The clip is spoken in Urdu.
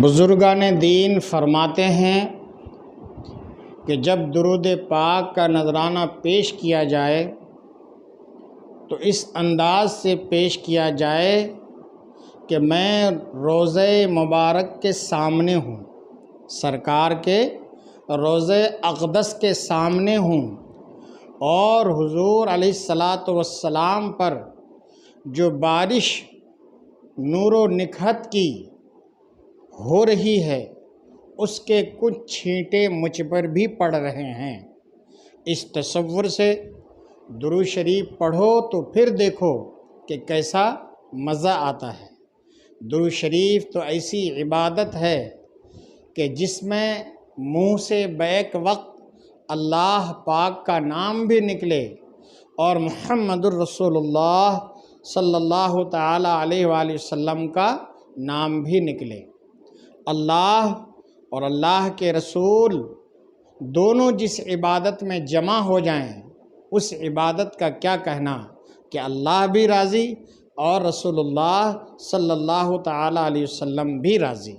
بزرگان دین فرماتے ہیں کہ جب درود پاک کا نذرانہ پیش کیا جائے تو اس انداز سے پیش کیا جائے کہ میں روضہ مبارک کے سامنے ہوں، سرکار کے روضہ اقدس کے سامنے ہوں، اور حضور علیہ الصلاۃ والسلام پر جو بارش نور و نکہت کی ہو رہی ہے اس کے کچھ چھینٹے مجھ پر بھی پڑ رہے ہیں۔ اس تصور سے درود شریف پڑھو تو پھر دیکھو کہ کیسا مزہ آتا ہے۔ درود شریف تو ایسی عبادت ہے کہ جس میں منہ سے بیک وقت اللہ پاک کا نام بھی نکلے اور محمد الرسول اللہ صلی اللہ تعالی علیہ وآلہ وسلم کا نام بھی نکلے۔ اللہ اور اللہ کے رسول دونوں جس عبادت میں جمع ہو جائیں اس عبادت کا کیا کہنا کہ اللہ بھی راضی اور رسول اللہ صلی اللہ تعالی علیہ وسلم بھی راضی۔